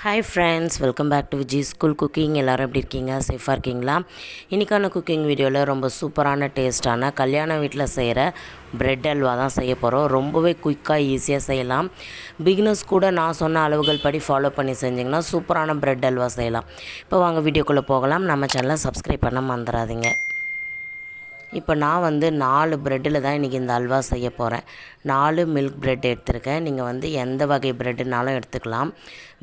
Hi friends, welcome back to Viji school cooking. எல்லோரும் எப்படி இருக்கீங்க? சேஃபாக இருக்கீங்களா? இன்றைக்கான குக்கிங் வீடியோவில் ரொம்ப சூப்பரான டேஸ்ட்டான கல்யாண வீட்டில் செய்கிற பிரெட் அல்வா தான் செய்ய போகிறோம். ரொம்பவே குயிக்காக ஈஸியாக செய்யலாம். பிகினர்ஸ் கூட நான் சொன்ன அளவுகள் படி ஃபாலோ பண்ணி செஞ்சிங்கன்னா சூப்பரான பிரெட் அல்வா செய்யலாம். இப்போ வாங்க வீடியோக்குள்ளே போகலாம். நம்ம சேனலை சப்ஸ்கிரைப் பண்ண மறந்துடாதீங்க. இப்போ நான் 4 ப்ரெட்டில் தான் இன்றைக்கி இந்த அல்வா செய்ய போகிறேன். 4 மில்க் ப்ரெட் எடுத்திருக்கேன். நீங்கள் எந்த வகை ப்ரெட்டுனாலும் எடுத்துக்கலாம்.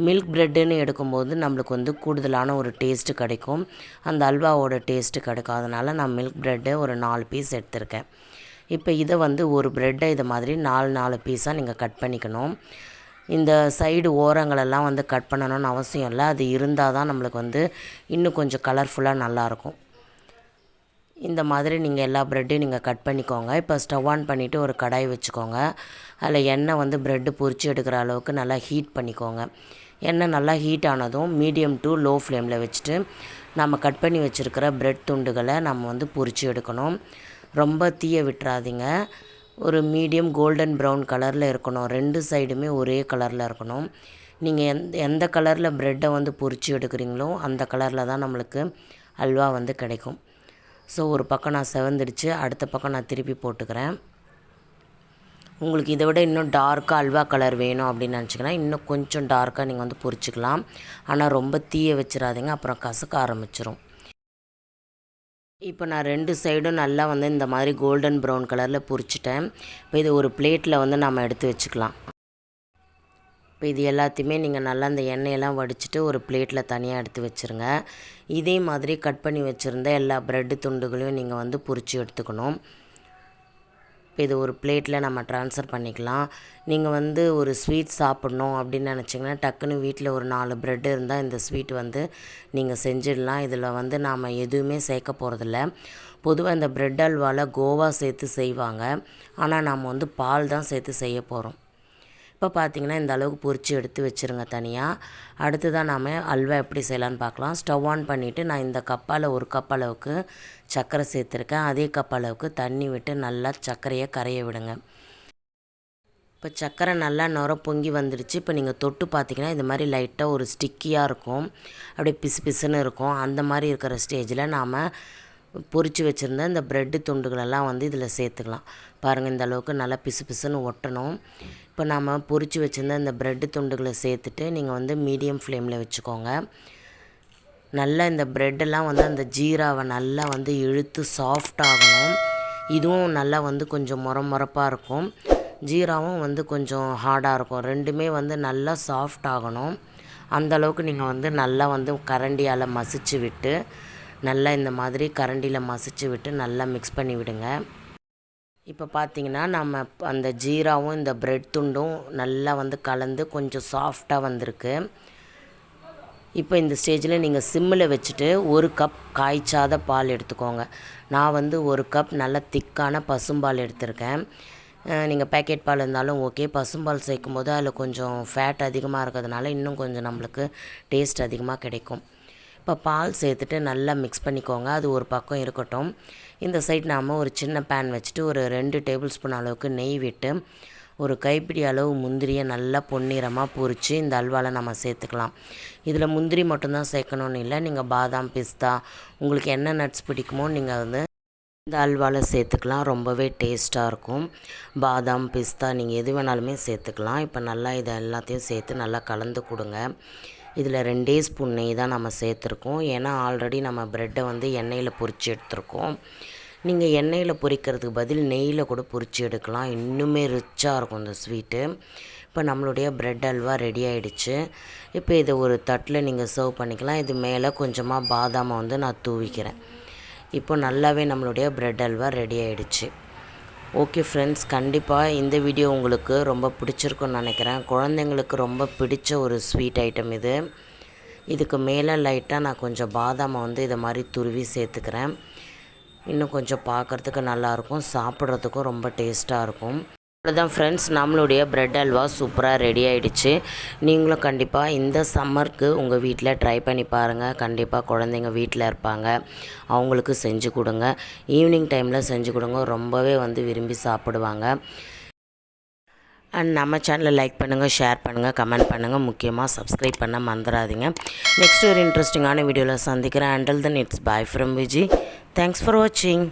மில்க் ப்ரெட்டுன்னு எடுக்கும்போது நம்மளுக்கு கூடுதலான ஒரு டேஸ்ட்டு கிடைக்கும். அந்த அல்வாவோட டேஸ்ட்டு கிடைக்கும். அதனால் நான் மில்க் ப்ரெட்டு ஒரு 4 பீஸ் எடுத்திருக்கேன். இப்போ இதை ஒரு ப்ரெட்டை இதை மாதிரி 4 பீஸாக நீங்கள் கட் பண்ணிக்கணும். இந்த சைடு ஓரங்களெல்லாம் கட் பண்ணணும்னு அவசியம் இல்லை. அது இருந்தால் தான் நம்மளுக்கு இன்னும் கொஞ்சம் கலர்ஃபுல்லாக நல்லாயிருக்கும். இந்த மாதிரி நீங்கள் எல்லா ப்ரெட்டையும் நீங்கள் கட் பண்ணிக்கோங்க. இப்போ ஸ்டவ் ஆன் பண்ணிவிட்டு ஒரு கடாய் வச்சுக்கோங்க. அதில் எண்ணெய் ப்ரெட்டு பொரிச்சு எடுக்கிற அளவுக்கு நல்லா ஹீட் பண்ணிக்கோங்க. எண்ணெய் நல்லா ஹீட் ஆனதும் மீடியம் டு லோ ஃப்ளேமில் வச்சுட்டு நம்ம கட் பண்ணி வச்சுருக்கிற ப்ரெட் துண்டுகளை நம்ம பொரிச்சு எடுக்கணும். ரொம்ப தீய விட்டுறாதீங்க. ஒரு மீடியம் கோல்டன் ப்ரௌன் கலரில் இருக்கணும். 2 சைடுமே ஒரே கலரில் இருக்கணும். நீங்கள் எந்த கலரில் ப்ரெட்டை பொரிச்சு எடுக்கிறீங்களோ அந்த கலரில் தான் நம்மளுக்கு அல்வா கிடைக்கும். ஸோ ஒரு பக்கம் நான் செவந்துடுச்சு, அடுத்த பக்கம் நான் திருப்பி போட்டுக்கிறேன். உங்களுக்கு இதை விட இன்னும் டார்க்காக அல்வா கலர் வேணும் அப்படின்னு நினச்சிங்கன்னா இன்னும் கொஞ்சம் டார்க்காக நீங்கள் பொரிச்சிக்கலாம். ஆனால் ரொம்ப தீய வச்சிடாதீங்க, அப்புறம் கசக்க ஆரம்பிச்சிரும். இப்போ நான் 2 சைடும் நல்லா இந்த மாதிரி கோல்டன் ப்ரௌன் கலரில் பொரிச்சிட்டேன். இப்போ இது ஒரு பிளேட்டில் நம்ம எடுத்து வச்சுக்கலாம். இப்போ இது எல்லாத்தையுமே நீங்கள் நல்லா அந்த எண்ணெயெல்லாம் வடிச்சிட்டு ஒரு பிளேட்டில் தனியாக எடுத்து வச்சுருங்க. இதே மாதிரி கட் பண்ணி வச்சுருந்த எல்லா ப்ரெட்டு துண்டுகளையும் நீங்கள் பொரிச்சு எடுத்துக்கணும். இப்போ இது ஒரு பிளேட்டில் நம்ம ட்ரான்ஸ்ஃபர் பண்ணிக்கலாம். நீங்கள் ஒரு ஸ்வீட் சாப்பிட்ணும் அப்படின்னு நினச்சிங்கன்னா டக்குன்னு வீட்டில் ஒரு 4 ப்ரெட்டு இருந்தால் இந்த ஸ்வீட் நீங்கள் செஞ்சிடலாம். இதில் நாம் எதுவுமே சேர்க்க போகிறதில்ல. பொதுவாக இந்த ப்ரெட் அல்வாவில் கோவா சேர்த்து செய்வாங்க. ஆனால் நாம் பால் தான் சேர்த்து செய்ய போகிறோம். இப்போ பார்த்திங்கன்னா இந்த அளவுக்கு பொரிச்சு எடுத்து வச்சுருங்க தனியாக. அடுத்து தான் நாம் அல்வா எப்படி செய்யலான்னு பார்க்கலாம். ஸ்டவ் ஆன் பண்ணிவிட்டு நான் இந்த கப்பால் 1 கப் அளவுக்கு சர்க்கரை சேர்த்துருக்கேன். அதே கப் அளவுக்கு தண்ணி விட்டு நல்லா சர்க்கரையை கரைய விடுங்க. இப்போ சர்க்கரை நல்லா நுர பொங்கி வந்துடுச்சு. இப்போ நீங்கள் தொட்டு பார்த்திங்கன்னா இது மாதிரி லைட்டாக ஒரு ஸ்டிக்கியாக இருக்கும், அப்படியே பிசு பிசுன்னு இருக்கும். அந்த மாதிரி இருக்கிற ஸ்டேஜில் நாம் பொரிச்சு வச்சுருந்த இந்த ப்ரெட்டு துண்டுகளெல்லாம் இதில் சேர்த்துக்கலாம். பாருங்கள், இந்த அளவுக்கு நல்லா பிசு பிசுன்னு ஒட்டணும். இப்போ நாம் பொரிச்சு வச்சுருந்த இந்த ப்ரெட்டு துண்டுகளை சேர்த்துட்டு நீங்கள் மீடியம் ஃப்ளேமில் வச்சுக்கோங்க. நல்லா இந்த ப்ரெட்டெல்லாம் அந்த ஜீராவை நல்லா இழுத்து சாஃப்டாகணும். இதுவும் நல்லா கொஞ்சம் முறப்பாக இருக்கும். ஜீராவும் கொஞ்சம் ஹார்டாக இருக்கும். ரெண்டுமே நல்லா சாஃப்ட் ஆகணும். அந்தளவுக்கு நீங்கள் நல்லா கரண்டியால் மசிச்சு விட்டு நல்லா இந்த மாதிரி கரண்டியில் மசிச்சு விட்டு நல்லா மிக்ஸ் பண்ணி விடுங்க. இப்போ பார்த்திங்கன்னா நம்ம அந்த ஜீராவும் இந்த ப்ரெட் துண்டும் நல்லா கலந்து கொஞ்சம் சாஃப்டாக வந்திருக்கு. இப்போ இந்த ஸ்டேஜில் நீங்கள் சிம்மில் வச்சுட்டு 1 கப் காய்ச்சாத பால் எடுத்துக்கோங்க. நான் 1 கப் நல்ல திக்கான பசும்பால் எடுத்திருக்கேன். நீங்கள் பேக்கெட் பால் இருந்தாலும் ஓகே. பசும்பால் சேர்க்கும் போது அதில் கொஞ்சம் ஃபேட் அதிகமாக இருக்கிறதுனால இன்னும் கொஞ்சம் நம்மளுக்கு டேஸ்ட் அதிகமாக கிடைக்கும். இப்போ பால் சேர்த்துட்டு நல்லா மிக்ஸ் பண்ணிக்கோங்க. அது ஒரு பக்கம் இருக்கட்டும். இந்த சைட் நாம் ஒரு சின்ன பேன் வச்சுட்டு ஒரு 2 டேபிள் ஸ்பூன் அளவுக்கு நெய் விட்டு ஒரு கைப்பிடி அளவு முந்திரியை நல்லா பொன்னிறமாக பொரித்து இந்த அல்வாவில் நம்ம சேர்த்துக்கலாம். இதில் முந்திரி மட்டும்தான் சேர்க்கணுன்னு இல்லை, நீங்கள் பாதாம், பிஸ்தா, உங்களுக்கு என்ன நட்ஸ் பிடிக்குமோ நீங்கள் இந்த அல்வாவில் சேர்த்துக்கலாம். ரொம்பவே டேஸ்ட்டாக இருக்கும். பாதாம், பிஸ்தா நீங்கள் எது வேணாலுமே சேர்த்துக்கலாம். இப்போ நல்லா இதை எல்லாத்தையும் சேர்த்து நல்லா கலந்து கொடுங்க. இதில் 2 ஸ்பூன் நெய் தான் நம்ம சேர்த்துருக்கோம். ஏன்னா ஆல்ரெடி நம்ம ப்ரெட்டை எண்ணெயில் பொரித்து எடுத்துருக்கோம். நீங்கள் எண்ணெயில் பொரிக்கிறதுக்கு பதில் நெய்யில் கூட பொரித்து எடுக்கலாம். இன்னுமே ரிச்சாக இருக்கும் இந்த ஸ்வீட்டு. இப்போ நம்மளுடைய ப்ரெட் அல்வா ரெடி ஆகிடுச்சு. இப்போ இதை ஒரு தட்டில் நீங்கள் சர்வ் பண்ணிக்கலாம். இது மேலே கொஞ்சமாக பாதாமை நான் தூவிக்கிறேன். இப்போ நல்லாவே நம்மளுடைய ப்ரெட் அல்வா ரெடி ஆகிடுச்சு. ஓகே ஃப்ரெண்ட்ஸ், கண்டிப்பாக இந்த வீடியோ உங்களுக்கு ரொம்ப பிடிச்சிருக்குன்னு நினைக்கிறேன். குழந்தைங்களுக்கு ரொம்ப பிடிச்ச ஒரு ஸ்வீட் ஐட்டம் இது. இதுக்கு மேலே லைட்டாக நான் கொஞ்சம் பாதாமை இதை மாதிரி துருவி சேர்த்துக்கிறேன். இன்னும் கொஞ்சம் பார்க்குறதுக்கு நல்லாயிருக்கும், சாப்பிட்றதுக்கும் ரொம்ப டேஸ்ட்டாக இருக்கும். அவ்வளோதான் ஃப்ரெண்ட்ஸ், நம்மளுடைய ப்ரெட் அல்வா சூப்பராக ரெடி ஆகிடுச்சு. நீங்களும் கண்டிப்பாக இந்த சம்மருக்கு உங்கள் வீட்டில் ட்ரை பண்ணி பாருங்கள். கண்டிப்பாக குழந்தைங்க வீட்டில் இருப்பாங்க, அவங்களுக்கு செஞ்சு கொடுங்க. ஈவினிங் டைமில் செஞ்சு கொடுங்க, ரொம்பவே விரும்பி சாப்பிடுவாங்க. அண்ட் நம்ம சேனலை லைக் பண்ணுங்கள், ஷேர் பண்ணுங்கள், கமெண்ட் பண்ணுங்கள், முக்கியமாக சப்ஸ்கிரைப் பண்ண மறந்துடாதீங்க. நெக்ஸ்ட் ஒரு இன்ட்ரெஸ்டிங்கான வீடியோவில் சந்திக்கிறேன். Until then it's by from Viji. Thanks for வாட்சிங்.